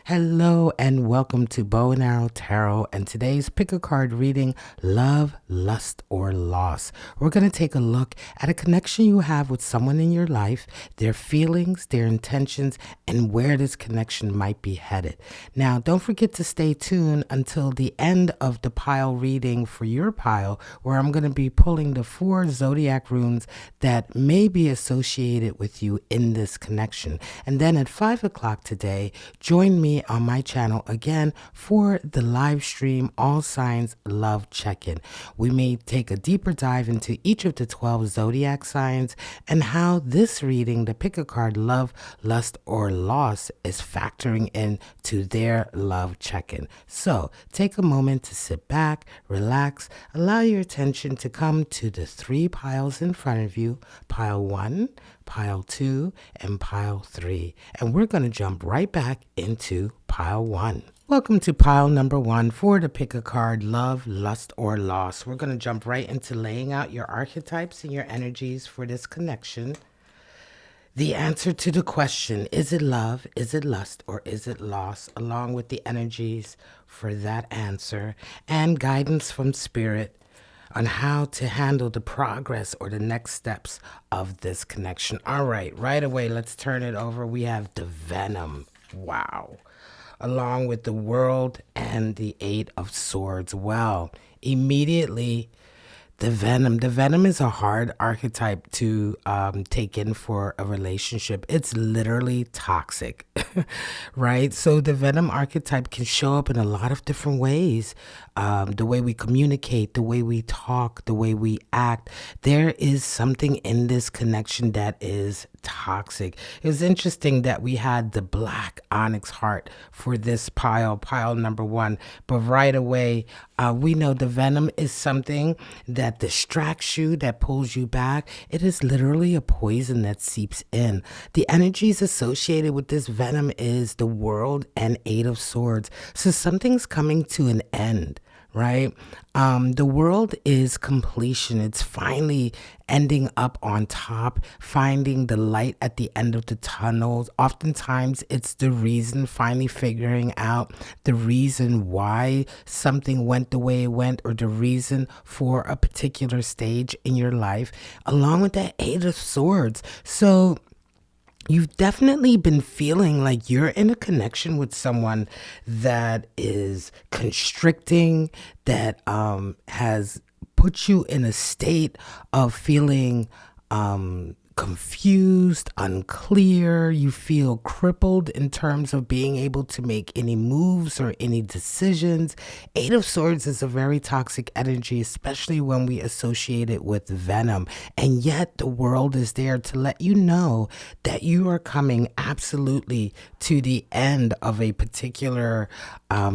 Hello and welcome to Bow and Arrow Tarot and today's pick a card reading, Love, Lust, or Loss. We're going to take a look at a connection you have with someone in your life, their feelings, their intentions, and where this connection might be headed. Now, don't forget to stay tuned until the end of the pile reading for your pile, where I'm going to be pulling the 4 Zodiac runes that may be associated with you in this connection. And then at 5 o'clock today, join me on my channel again for the live stream All Signs Love Check-in. We may take a deeper dive into each of the 12 zodiac signs and how this reading, the pick a card Love, Lust, or Loss, is factoring into their love check-in. So take a moment to sit back, relax, allow your attention to come to the 3 piles in front of you, pile 1, pile 2, and pile 3. And we're going to jump right back into pile 1. Welcome to pile number 1 for the pick a card, Love, Lust, or Loss. We're going to jump right into laying out your archetypes and your energies for this connection. The answer to the question, is it love, is it lust, or is it loss, along with the energies for that answer and guidance from Spirit on how to handle the progress or the next steps of this connection. All right away, let's turn it over. We have the Venom. Wow. Along with the World and the 8 of Swords. Well, immediately, the Venom. The Venom is a hard archetype to take in for a relationship. It's literally toxic, right? So the Venom archetype can show up in a lot of different ways. The way we communicate, the way we talk, the way we act. There is something in this connection that is toxic. It was interesting that we had the black onyx heart for this pile number 1, but right away we know the Venom is something that distracts you, that pulls you back. It is literally a poison that seeps in. The energies associated with this Venom is the World and 8 of Swords. So something's coming to an end, right? The World is completion. It's finally ending up on top, finding the light at the end of the tunnel. Oftentimes, it's the reason, finally figuring out the reason why something went the way it went, or the reason for a particular stage in your life, along with that 8 of Swords. So you've definitely been feeling like you're in a connection with someone that is constricting, that has put you in a state of feeling confused, unclear. You feel crippled in terms of being able to make any moves or any decisions. 8 of Swords is a very toxic energy, especially when we associate it with Venom. And yet the World is there to let you know that you are coming absolutely to the end of a particular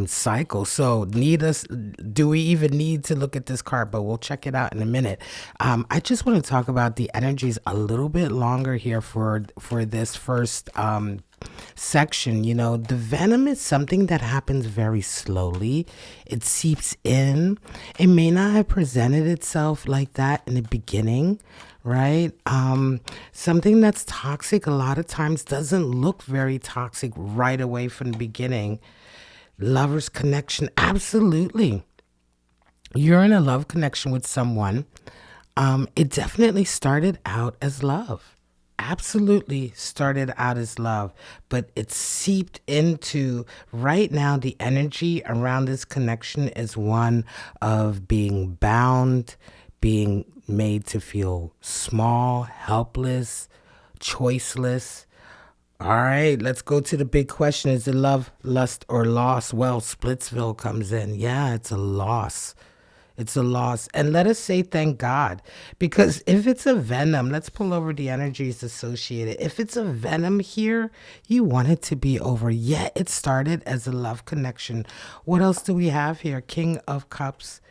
cycle. So do we even need to look at this card? But we'll check it out in a minute. I just want to talk about the energies a little bit longer here for this first section. You know, the Venom is something that happens very slowly. It seeps in. It may not have presented itself like that in the beginning, right? Something that's toxic a lot of times doesn't look very toxic right away from the beginning. Lover's connection, absolutely. You're in a love connection with someone. It definitely started out as love. Absolutely started out as love, but it seeped into, right now, the energy around this connection is one of being bound, being made to feel small, helpless, choiceless. All right, let's go to the big question. Is it love, lust, or loss? Well, Splitsville comes in. Yeah, it's a loss. It's a loss. And let us say thank God. Because if it's a Venom, let's pull over the energies associated. If it's a Venom here, you want it to be over. Yet it started as a love connection. What else do we have here? King of Cups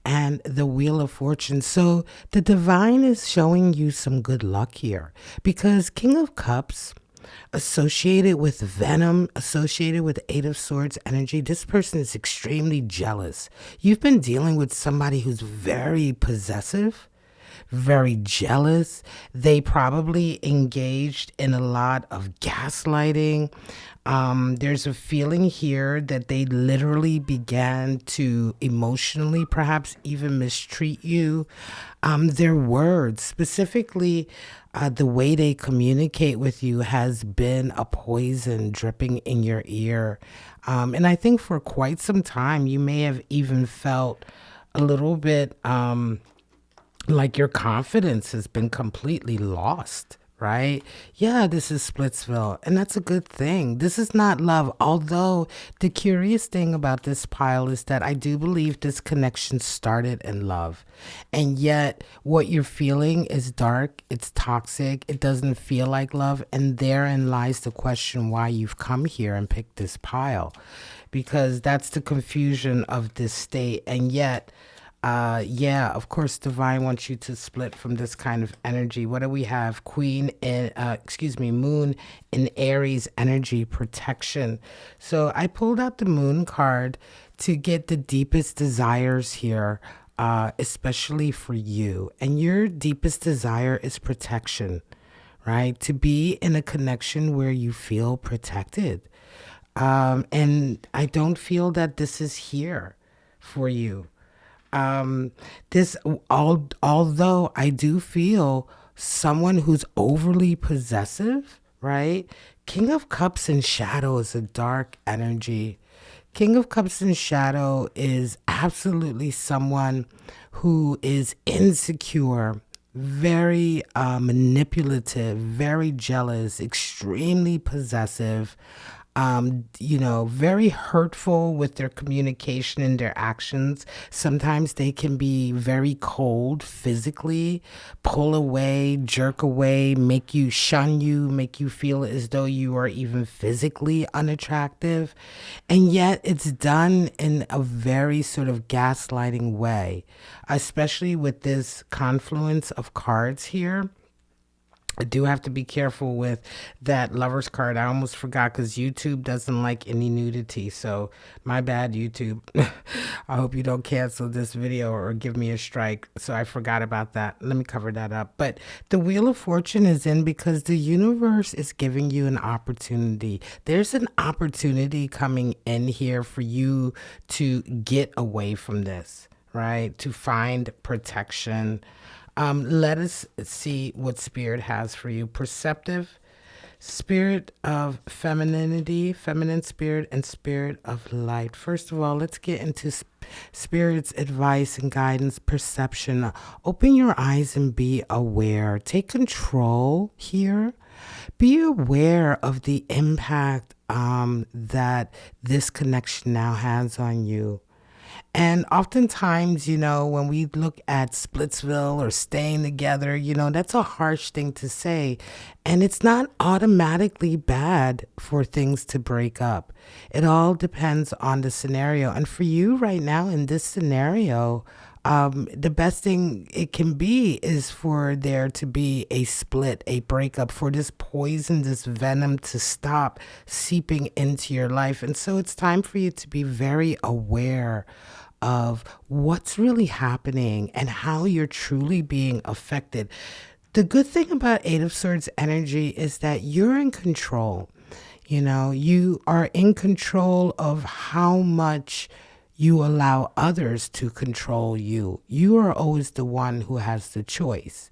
and the Wheel of Fortune. So the divine is showing you some good luck here. Because King of Cups, associated with Venom, associated with 8 of Swords energy, this person is extremely jealous. You've been dealing with somebody who's very possessive, very jealous. They probably engaged in a lot of gaslighting. There's a feeling here that they literally began to emotionally, perhaps even mistreat you. Their words, specifically the way they communicate with you, has been a poison dripping in your ear. And I think for quite some time, you may have even felt a little bit like your confidence has been completely lost, right? Yeah, this is Splitsville, and that's a good thing. This is not love. Although the curious thing about this pile is that I do believe this connection started in love. And yet, what you're feeling is dark, it's toxic, it doesn't feel like love. And therein lies the question why you've come here and picked this pile. Because that's the confusion of this state. And yet, yeah, of course, divine wants you to split from this kind of energy. What do we have? Moon in Aries energy, protection. So I pulled out the moon card to get the deepest desires here, especially for you. And your deepest desire is protection, right? To be in a connection where you feel protected. And I don't feel that this is here for you. This although I do feel someone who's overly possessive, right? King of Cups in shadow is a dark energy. King of Cups in shadow is absolutely someone who is insecure, very manipulative, very jealous, extremely possessive, very hurtful with their communication and their actions. Sometimes they can be very cold physically, pull away, jerk away, make you shun you, make you feel as though you are even physically unattractive. And yet it's done in a very sort of gaslighting way, especially with this confluence of cards here. I do have to be careful with that Lover's card. I almost forgot because YouTube doesn't like any nudity. So my bad, YouTube. I hope you don't cancel this video or give me a strike. So I forgot about that. Let me cover that up. But the Wheel of Fortune is in because the universe is giving you an opportunity. There's an opportunity coming in here for you to get away from this, right? To find protection. Let us see what Spirit has for you. Perceptive, Spirit of femininity, feminine spirit, and Spirit of light. First of all, let's get into Spirit's advice and guidance. Perception. Open your eyes and be aware. Take control here. Be aware of the impact that this connection now has on you. And oftentimes, when we look at Splitsville or staying together, that's a harsh thing to say. And it's not automatically bad for things to break up. It all depends on the scenario. And for you right now in this scenario, the best thing it can be is for there to be a split, a breakup, for this poison, this venom to stop seeping into your life. And so it's time for you to be very aware of what's really happening and how you're truly being affected. The good thing about Eight of Swords energy is that you're in control. You are in control of how much you allow others to control you. You are always the one who has the choice.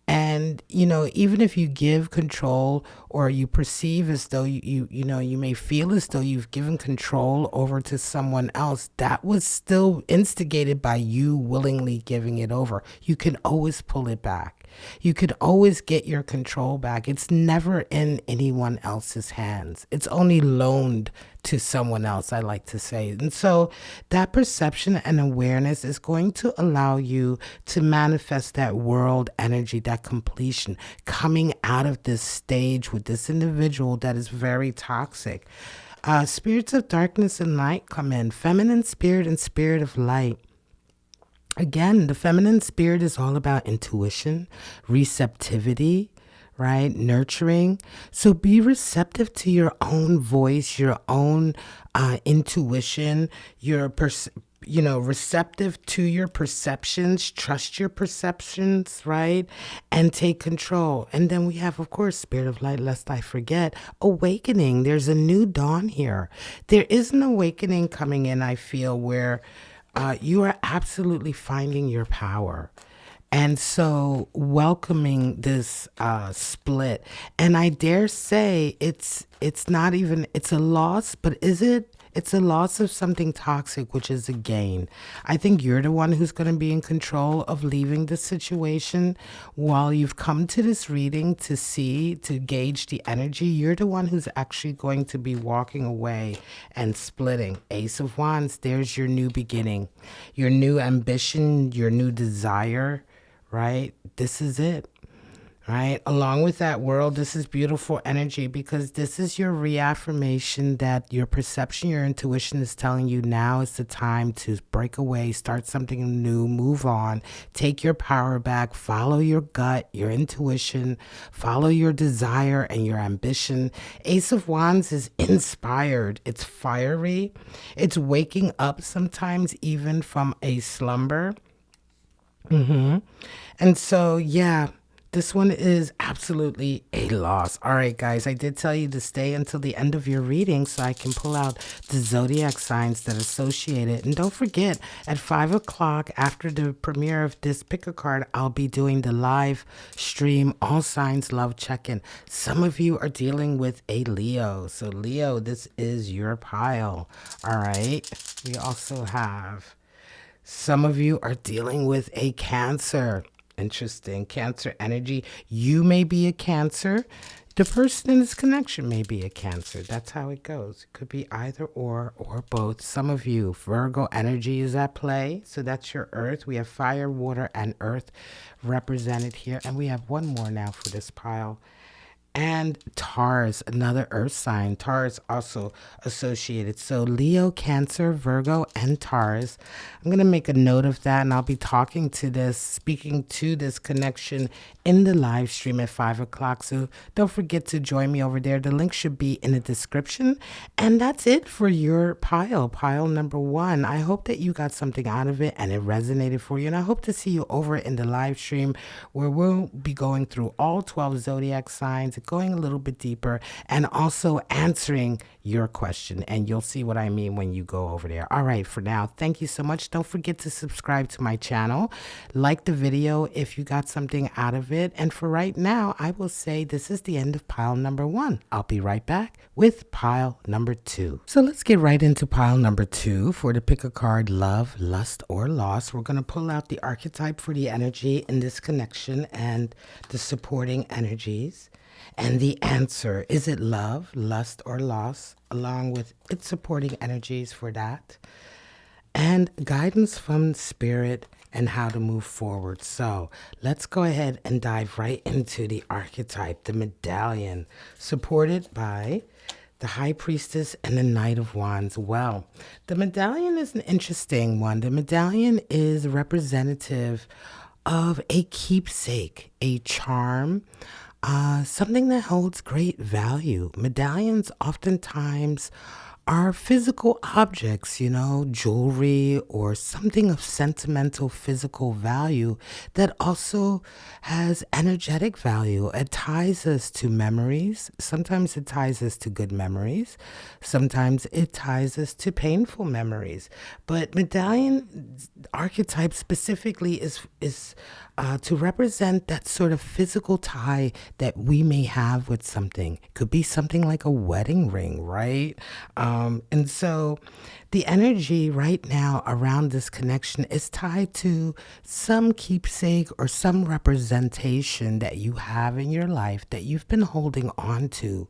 And, even if you give control or you perceive as though you may feel as though you've given control over to someone else, that was still instigated by you willingly giving it over. You can always pull it back. You could always get your control back. It's never in anyone else's hands. It's only loaned to someone else, I like to say. And so that perception and awareness is going to allow you to manifest that world energy, that completion, coming out of this stage with this individual that is very toxic. Spirits of darkness and light come in. Feminine spirit and spirit of light. Again, the feminine spirit is all about intuition, receptivity, right? Nurturing. So be receptive to your own voice, your own intuition, your receptive to your perceptions, trust your perceptions, right? And take control. And then we have, of course, Spirit of Light, lest I forget, awakening. There's a new dawn here. There is an awakening coming in, I feel, where you are absolutely finding your power. And so welcoming this split. And I dare say it's not even, it's a loss, but is it? It's a loss of something toxic, which is a gain. I think you're the one who's going to be in control of leaving the situation. While you've come to this reading to see, to gauge the energy, you're the one who's actually going to be walking away and splitting. Ace of Wands, there's your new beginning, your new ambition, your new desire, right? This is it. Right? Along with that, world, this is beautiful energy because this is your reaffirmation that your perception, your intuition is telling you now is the time to break away, start something new, move on, take your power back, follow your gut, your intuition, follow your desire and your ambition. Ace of Wands is inspired. It's fiery. It's waking up sometimes even from a slumber. And so, yeah. This one is absolutely a loss. All right, guys, I did tell you to stay until the end of your reading so I can pull out the zodiac signs that associate it. And don't forget, at 5 o'clock after the premiere of this pick a card, I'll be doing the live stream All Signs Love Check-in. Some of you are dealing with a Leo. So Leo, this is your pile. All right. We also have some of you are dealing with a Cancer. Interesting. Cancer energy. You may be a Cancer. The person in this connection may be a Cancer. That's how it goes. It could be either or both. Some of you, Virgo energy is at play. So that's your earth. We have fire, water, and earth represented here. And we have one more now for this pile. And Taurus, another earth sign. Taurus also associated. So Leo, Cancer, Virgo, and Taurus. I'm going to make a note of that, and I'll be talking to this, speaking to this connection in the live stream at 5 o'clock. So don't forget to join me over there. The link should be in the description. And that's it for your pile number 1. I hope that you got something out of it and it resonated for you. And I hope to see you over in the live stream where we'll be going through all 12 zodiac signs, going a little bit deeper, and also answering your question. And you'll see what I mean when you go over there. All right, for now, thank you so much. Don't forget to subscribe to my channel. Like the video if you got something out of it. And for right now, I will say this is the end of pile number 1. I'll be right back with pile number 2. So let's get right into pile number 2 for the pick a card, love, lust, or loss. We're going to pull out the archetype for the energy in this connection and the supporting energies. And the answer, is it love, lust, or loss, along with its supporting energies for that, and guidance from spirit and how to move forward. So let's go ahead and dive right into the archetype, the medallion, supported by the High Priestess and the Knight of Wands. Well, the medallion is an interesting one. The medallion is representative of a keepsake, a charm, something that holds great value. Medallions oftentimes are physical objects, jewelry or something of sentimental physical value that also has energetic value. It ties us to memories. Sometimes it ties us to good memories. Sometimes it ties us to painful memories. But medallion archetype specifically is to represent that sort of physical tie that we may have with something. It could be something like a wedding ring, right? And so the energy right now around this connection is tied to some keepsake or some representation that you have in your life that you've been holding on to.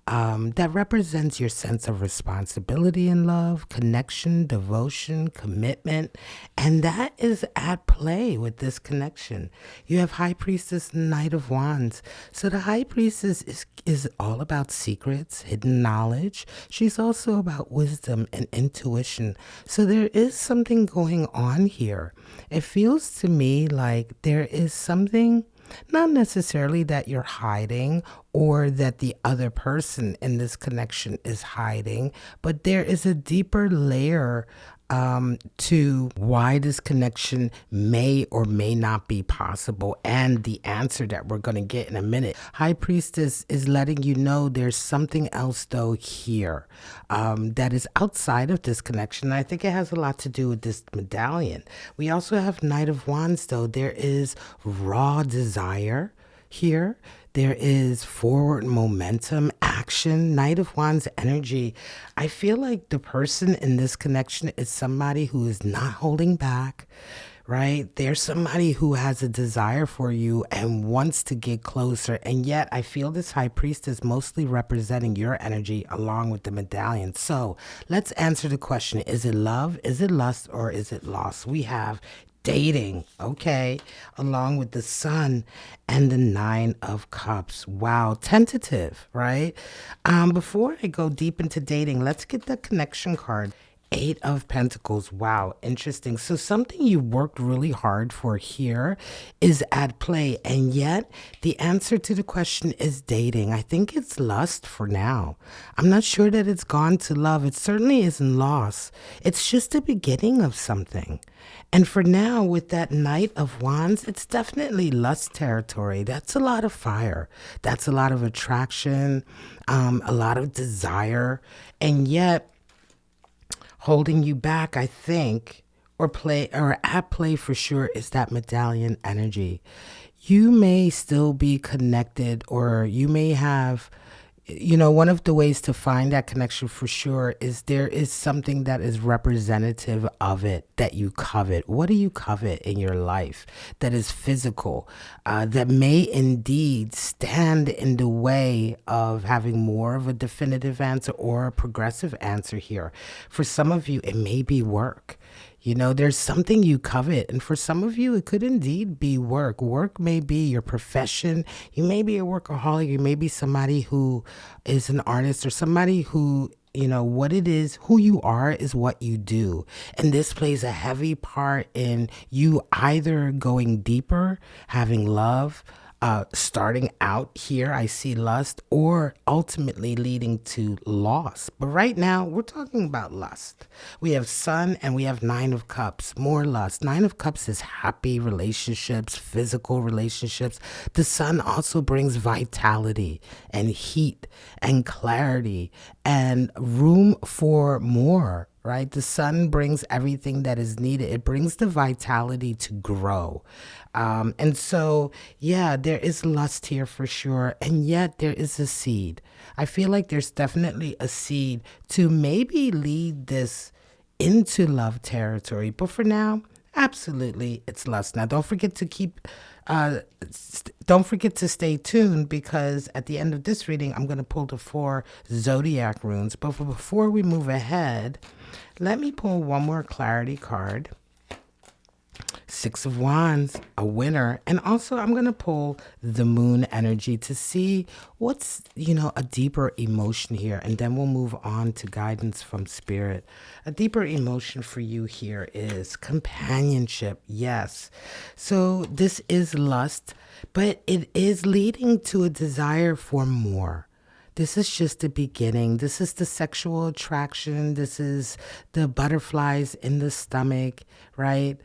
That represents your sense of responsibility in love, connection, devotion, commitment, and that is at play with this connection. You have High Priestess, Knight of Wands. So the High Priestess is all about secrets, hidden knowledge. She's also about wisdom and intuition. So there is something going on here. It feels to me like there is something, not necessarily that you're hiding or that the other person in this connection is hiding, but there is a deeper layer to why this connection may or may not be possible, and the answer that we're going to get in a minute. High Priestess is letting you know there's something else though here that is outside of this connection. I think it has a lot to do with this medallion. We also have Knight of Wands though. There is raw desire here. There is forward momentum, action, Knight of Wands energy. I feel like the person in this connection is somebody who is not holding back, right? There's somebody who has a desire for you and wants to get closer. And yet I feel this High Priestess mostly representing your energy along with the medallion. So let's answer the question. Is it love? Is it lust? Or is it loss? We have dating, okay, along with the Sun and the Nine of Cups. Wow, tentative, right? Before I go deep into dating, let's get the connection card. Eight of Pentacles. Wow, interesting. So something you worked really hard for here is at play, and yet the answer to the question is dating. I think it's lust for now. I'm not sure that it's gone to love. It certainly isn't loss. It's just the beginning of something. And for now, with that Knight of Wands, it's definitely lust territory. That's a lot of fire. That's a lot of attraction, a lot of desire, and yet holding you back, I think, or at play for sure, is that medallion energy. You may still be connected, or you may have, one of the ways to find that connection for sure is there is something that is representative of it that you covet. What do you covet in your life that is physical, that may indeed stand in the way of having more of a definitive answer or a progressive answer here? For some of you, it may be work. There's something you covet. And for some of you, it could indeed be work. Work may be your profession. You may be a workaholic. You may be somebody who is an artist, or somebody who, what it is, who you are is what you do. And this plays a heavy part in you either going deeper, having love, starting out here, I see lust, or ultimately leading to loss. But right now, we're talking about lust. We have Sun and we have Nine of Cups, more lust. Nine of Cups is happy relationships, physical relationships. The Sun also brings vitality and heat and clarity and room for more. Right? The Sun brings everything that is needed. It brings the vitality to grow. And so, yeah, there is lust here for sure. And yet there is a seed. I feel like there's definitely a seed to maybe lead this into love territory. But for now, absolutely, it's lust. Now, don't forget to stay tuned, because at the end of this reading, I'm going to pull the 4 Zodiac runes. But before we move ahead, let me pull one more clarity card. 6 of Wands, a winner. And also I'm going to pull the Moon energy to see what's, a deeper emotion here. And then we'll move on to guidance from Spirit. A deeper emotion for you here is companionship. Yes. So this is lust, but it is leading to a desire for more. This is just the beginning. This is the sexual attraction. This is the butterflies in the stomach, right?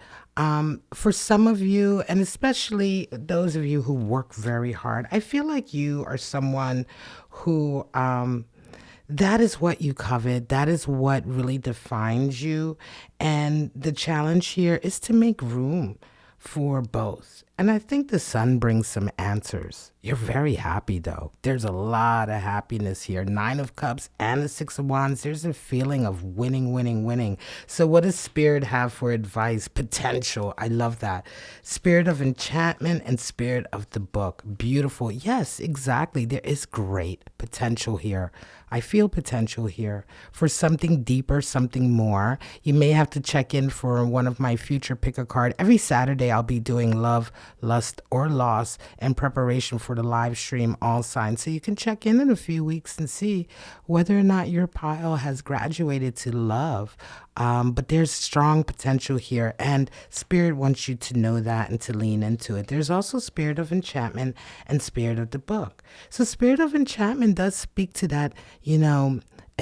For some of you, and especially those of you who work very hard, I feel like you are someone who, that is what you covet. That is what really defines you. And the challenge here is to make room for both. And I think the Sun brings some answers. You're very happy though. There's a lot of happiness here. 9 of Cups and the 6 of Wands. There's a feeling of winning, winning, winning. So what does Spirit have for advice? Potential. I love that. Spirit of enchantment and Spirit of the book. Beautiful. Yes, exactly. There is great potential here. I feel potential here for something deeper, something more. You may have to check in for one of my future pick a card. Every Saturday, I'll be doing love, lust, or loss in preparation for the live stream, all signs. So you can check in a few weeks and see whether or not your pile has graduated to love. But there's strong potential here, and Spirit wants you to know that and to lean into it. There's also Spirit of enchantment and Spirit of the book. So Spirit of enchantment does speak to that,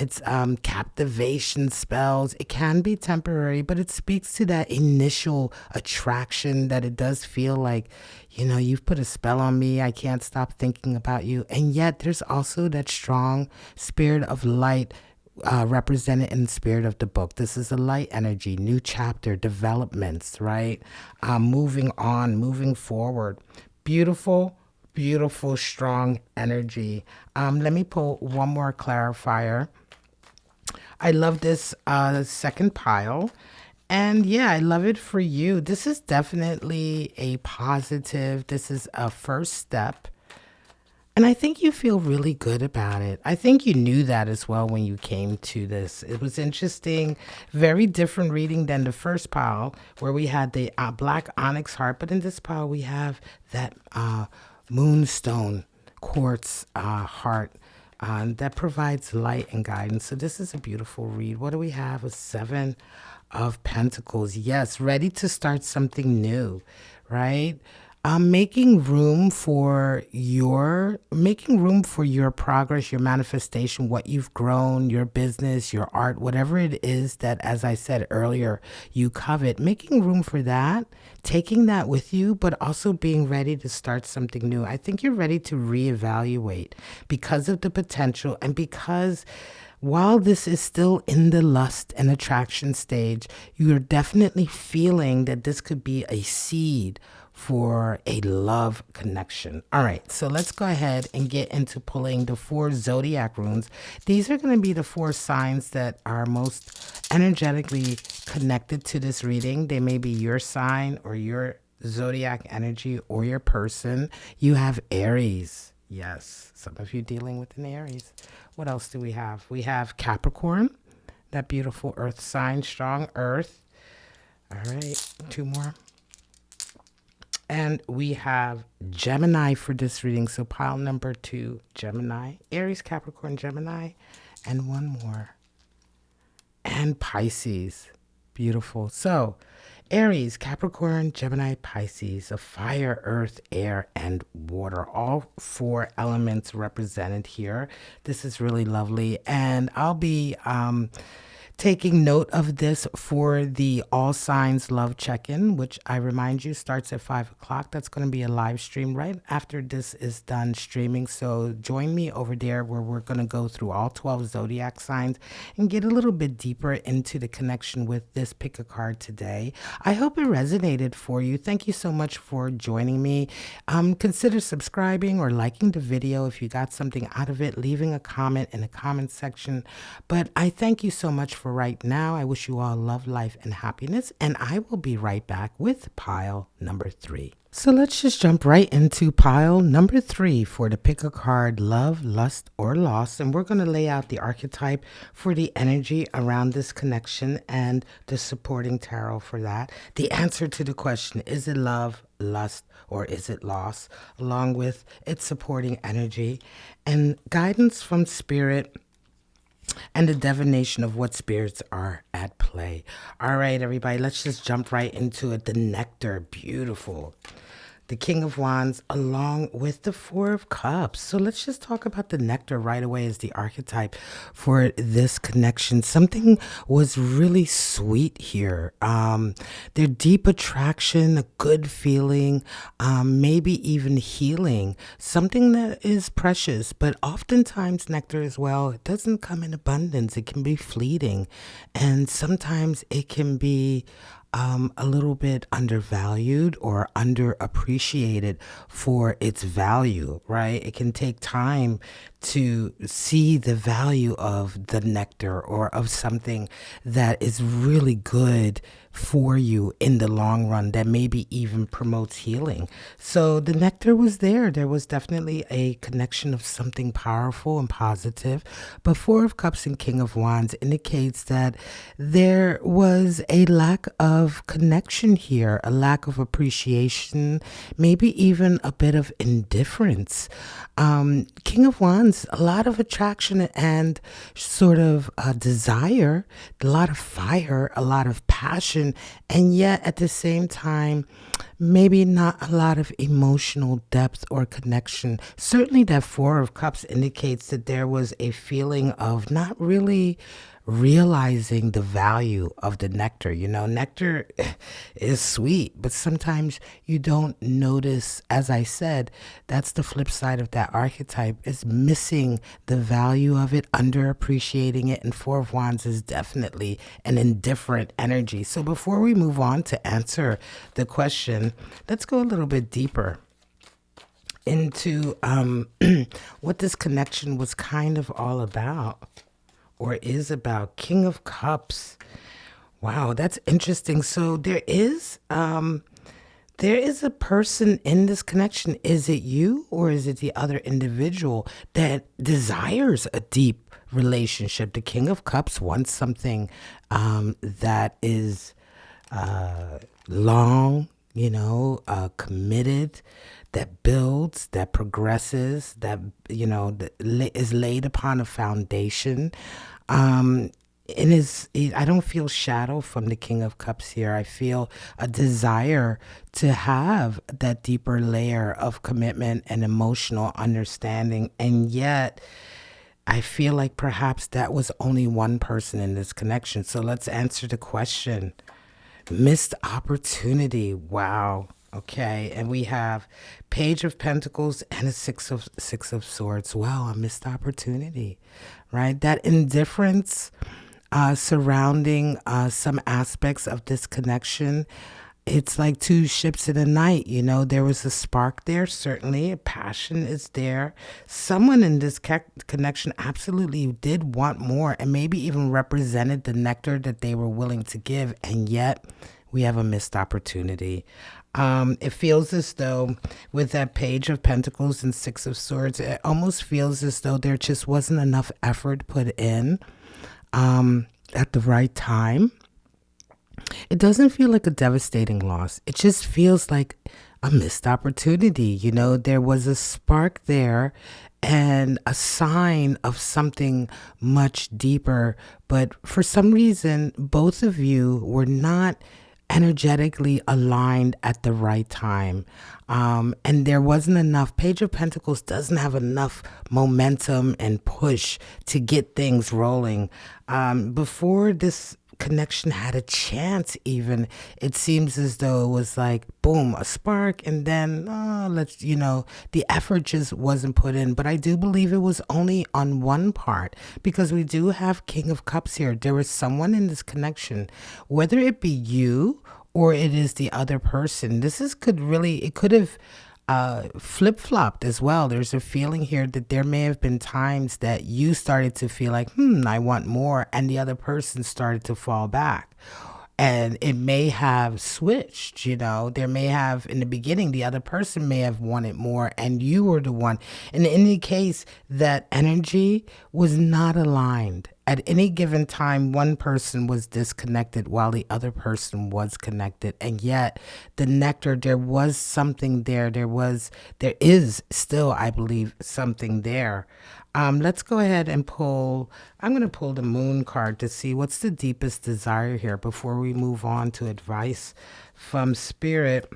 It's captivation spells. It can be temporary, but it speaks to that initial attraction that it does feel like, you've put a spell on me. I can't stop thinking about you. And yet there's also that strong spirit of light represented in the spirit of the book. This is a light energy, new chapter, developments, right? Moving on, moving forward. Beautiful, beautiful, strong energy. Let me pull one more clarifier. I love this second pile. And yeah, I love it for you. This is definitely a positive. This is a first step. And I think you feel really good about it. I think you knew that as well when you came to this. It was interesting, very different reading than the first pile where we had the black onyx heart. But in this pile, we have that moonstone quartz heart that provides light and guidance. So this is a beautiful read. What do we have? A 7 of Pentacles. Yes, ready to start something new, right? Making room for your progress, your manifestation, what you've grown, your business, your art, whatever it is that, as I said earlier, you covet, making room for that, taking that with you, but also being ready to start something new. I think you're ready to reevaluate because of the potential and because while this is still in the lust and attraction stage, you're definitely feeling that this could be a seed for a love connection. All right, so let's go ahead and get into pulling the 4 zodiac runes. These are going to be the 4 signs that are most energetically connected to this reading. They may be your sign or your zodiac energy or your person. You have Aries. Yes, some of you dealing with an Aries. What else do we have? We have Capricorn, that beautiful earth sign, strong earth. All right, 2 more. And we have Gemini for this reading. So pile number 2, Gemini, Aries, Capricorn, Gemini, and 1 more. And Pisces. Beautiful. So Aries, Capricorn, Gemini, Pisces, of fire, earth, air, and water. All 4 elements represented here. This is really lovely. And I'll be taking note of this for the All Signs Love Check-In, which I remind you starts at 5 o'clock. That's going to be a live stream right after this is done streaming. So join me over there where we're going to go through all 12 zodiac signs and get a little bit deeper into the connection with this pick a card today. I hope it resonated for you. Thank you so much for joining me. Consider subscribing or liking the video if you got something out of it, leaving a comment in the comment section. But I thank you so much for right now. I wish you all love, life, and happiness, and I will be right back with pile number 3. So let's just jump right into pile number 3 for the pick a card, love, lust, or loss. And we're going to lay out the archetype for the energy around this connection and the supporting tarot for that. The answer to the question, is it love, lust, or is it loss? Along with its supporting energy and guidance from spirit and the divination of what spirits are at play. All right, everybody, let's just jump right into it. The nectar, beautiful. The King of Wands along with the 4 of Cups. So let's just talk about the nectar right away as the archetype for this connection. Something was really sweet here. Their deep attraction, a good feeling, maybe even healing, something that is precious. But oftentimes nectar as well, it doesn't come in abundance. It can be fleeting. And sometimes it can be a little bit undervalued or underappreciated for its value, right? It can take time to see the value of the nectar or of something that is really good for you in the long run, that maybe even promotes healing. So the nectar was there. There was definitely a connection of something powerful and positive. But 4 of Cups and King of Wands indicates that there was a lack of connection here, a lack of appreciation, maybe even a bit of indifference. King of Wands Wands, a lot of attraction and sort of desire, a lot of fire, a lot of passion, and yet at the same time, maybe not a lot of emotional depth or connection. Certainly, that Four of Cups indicates that there was a feeling of not really realizing the value of the nectar. You know, nectar is sweet, but sometimes you don't notice. As I said, that's the flip side of that archetype, is missing the value of it, underappreciating it. And Four of Wands is definitely an indifferent energy. So before we move on to answer the question, let's go a little bit deeper into what this connection was kind of all about, or is about. King of Cups. Wow, that's interesting. So there is a person in this connection. Is it you, or is it the other individual that desires a deep relationship? The King of Cups wants something that is long, committed, that builds, that progresses, that, that is laid upon a foundation. And I don't feel shadow from the King of Cups here. I feel a desire to have that deeper layer of commitment and emotional understanding. And yet, I feel like perhaps that was only one person in this connection. So let's answer the question. Missed opportunity. Wow. Okay, and we have Page of Pentacles and a Six of Swords. Wow, a missed opportunity, right? That indifference surrounding some aspects of this connection. It's like two ships in the night. There was a spark there, certainly. A passion is there. Someone in this connection absolutely did want more, and maybe even represented the nectar that they were willing to give, and yet we have a missed opportunity. It feels as though with that Page of Pentacles and Six of Swords, it almost feels as though there just wasn't enough effort put in at the right time. It doesn't feel like a devastating loss. It just feels like a missed opportunity. There was a spark there and a sign of something much deeper. But for some reason, both of you were not energetically aligned at the right time. And there wasn't enough. Page of Pentacles doesn't have enough momentum and push to get things rolling. Before this connection had a chance, even, it seems as though it was like, boom, a spark, and then the effort just wasn't put in. But I do believe it was only on one part, because we do have King of Cups here. There was someone in this connection, whether it be you or it is the other person. It could have flip-flopped as well. There's a feeling here that there may have been times that you started to feel like, I want more, and the other person started to fall back. And it may have switched, there may have, in the beginning, the other person may have wanted more and you were the one. In any case, that energy was not aligned. At any given time, one person was disconnected while the other person was connected. And yet the nectar, there was something there. There is still, I believe, something there. Let's go ahead and I'm going to pull the Moon card to see what's the deepest desire here before we move on to advice from Spirit.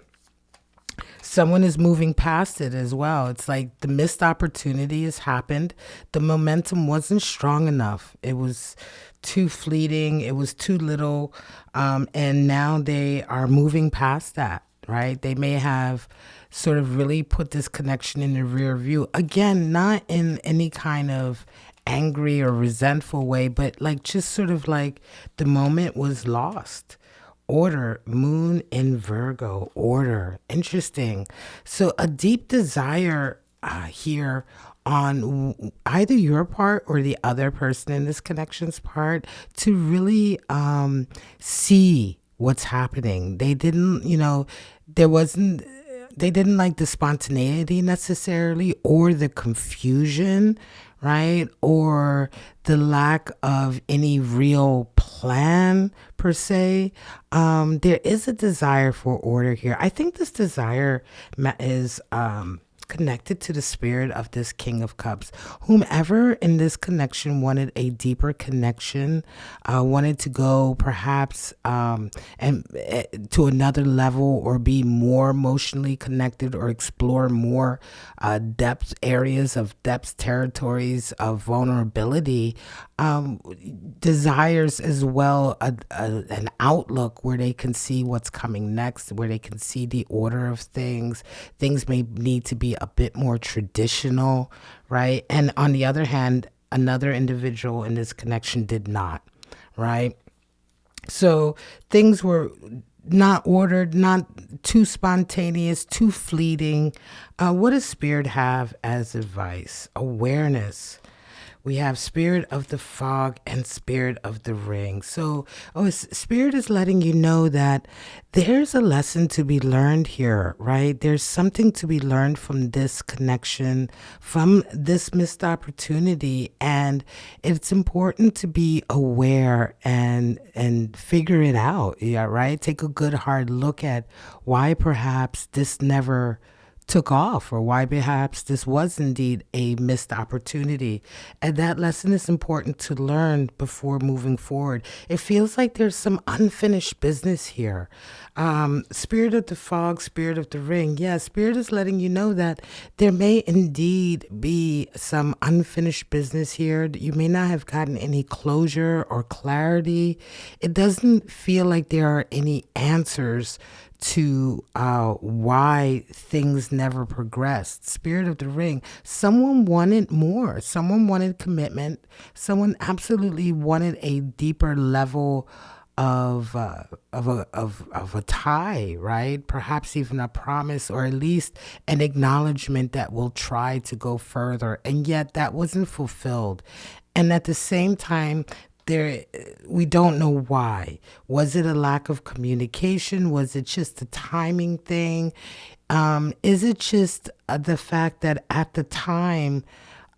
Someone is moving past it as well. It's like the missed opportunity has happened. The momentum wasn't strong enough. It was too fleeting. It was too little. And now they are moving past that, right? They may have sort of really put this connection in the rear view. Again, not in any kind of angry or resentful way, but like just sort of like the moment was lost. Order, Moon in Virgo, order. Interesting. So a deep desire here on either your part or the other person in this connection's part to really see what's happening. They didn't, they didn't like the spontaneity necessarily, or the confusion, right? Or the lack of any real plan per se. There is a desire for order here. I think this desire is connected to the spirit of this King of Cups. Whomever in this connection wanted a deeper connection, wanted to go perhaps and to another level, or be more emotionally connected, or explore more depth areas of depth territories of vulnerability, desires as well an outlook where they can see what's coming next, where they can see the order of things. Things may need to be a bit more traditional, right? And on the other hand, another individual in this connection did not, right? So things were not ordered, not too spontaneous, too fleeting. What does Spirit have as advice? Awareness. We have Spirit of the Fog and Spirit of the Ring. So, Spirit is letting you know that there's a lesson to be learned here, right? There's something to be learned from this connection, from this missed opportunity, and it's important to be aware and figure it out. Yeah, right? Take a good hard look at why perhaps this never took off, or why perhaps this was indeed a missed opportunity. And that lesson is important to learn before moving forward. It feels like there's some unfinished business here. Spirit of the Fog, Spirit of the Ring. Yeah, Spirit is letting you know that there may indeed be some unfinished business here. You may not have gotten any closure or clarity. It doesn't feel like there are any answers to why things never progressed. Spirit of the Ring. Someone wanted more. Someone wanted commitment. Someone absolutely wanted a deeper level of a tie, right? Perhaps even a promise, or at least an acknowledgement that we'll try to go further. And yet that wasn't fulfilled. And at the same time, we don't know why. Was it a lack of communication? Was it just a timing thing? Is it just the fact that at the time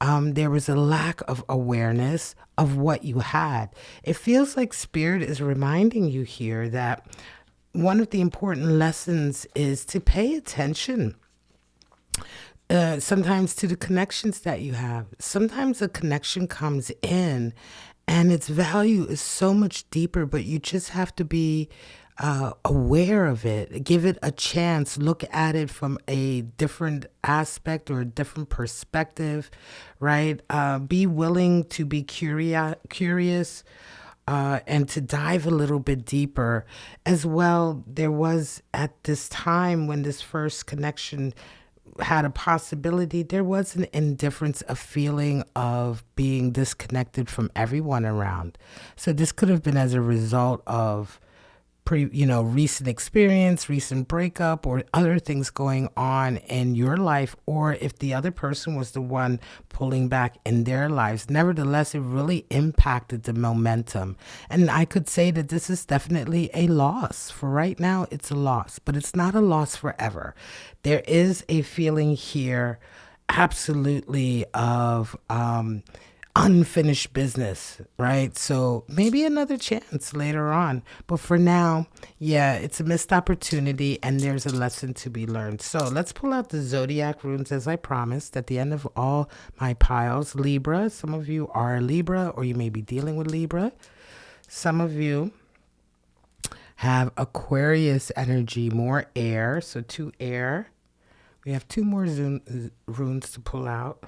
there was a lack of awareness of what you had? It feels like Spirit is reminding you here that one of the important lessons is to pay attention. Sometimes to the connections that you have. Sometimes a connection comes in and its value is so much deeper, but you just have to be aware of it. Give it a chance. Look at it from a different aspect or a different perspective, right? Be willing to be curious and to dive a little bit deeper. As well, there was at this time when this first connection had a possibility, there was an indifference, a feeling of being disconnected from everyone around. So this could have been as a result of recent experience, recent breakup, or other things going on in your life, or if the other person was the one pulling back in their lives. Nevertheless, it really impacted the momentum. And I could say that this is definitely a loss. For right now, it's a loss, but it's not a loss forever. There is a feeling here, absolutely, of unfinished business, right? So maybe another chance later on. But for now, yeah, it's a missed opportunity and there's a lesson to be learned. So let's pull out the Zodiac runes as I promised at the end of all my piles. Libra, some of you are Libra, or you may be dealing with Libra. Some of you have Aquarius energy, more air, so 2 air. We have 2 more runes to pull out.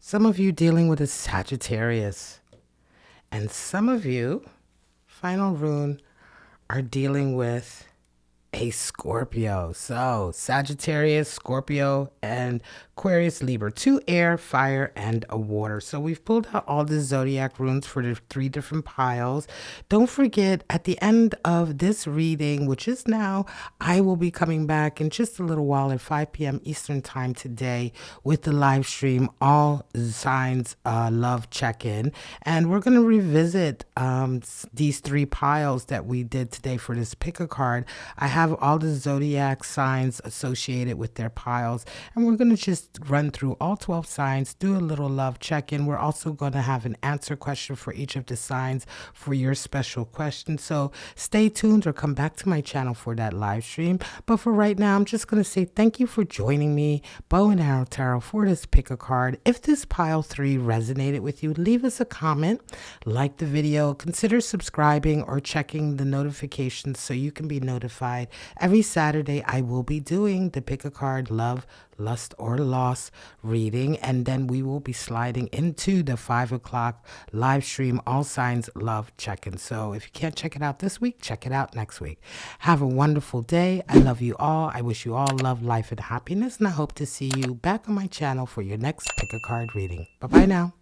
Some of you dealing with a Sagittarius. And some of you, final rune, are dealing with a Scorpio. So Sagittarius, Scorpio, and Aquarius, Libra. 2 air, fire, and a water. So we've pulled out all the Zodiac runes for the 3 different piles. Don't forget, at the end of this reading, which is now, I will be coming back in just a little while at 5 p.m. Eastern time today with the live stream, All Signs Love Check-In. And we're going to revisit these 3 piles that we did today for this pick a card. I have all the Zodiac signs associated with their piles, and we're going to just run through all 12 signs, do a little love check-in. We're also going to have an answer question for each of the signs for your special question. So stay tuned or come back to my channel for that live stream. But for right now, I'm just going to say thank you for joining me, Bow and Arrow Tarot, for this pick a card. If this pile 3 resonated with you, leave us a comment, like the video, consider subscribing or checking the notifications so you can be notified. Every Saturday, I will be doing the pick a card love, lust, or loss reading, and then we will be sliding into the 5 o'clock live stream, all signs love check-in. So if you can't check it out this week, check it out next week. Have a wonderful day. I love you all. I wish you all love, life, and happiness, and I hope to see you back on my channel for your next pick a card reading. Bye bye now.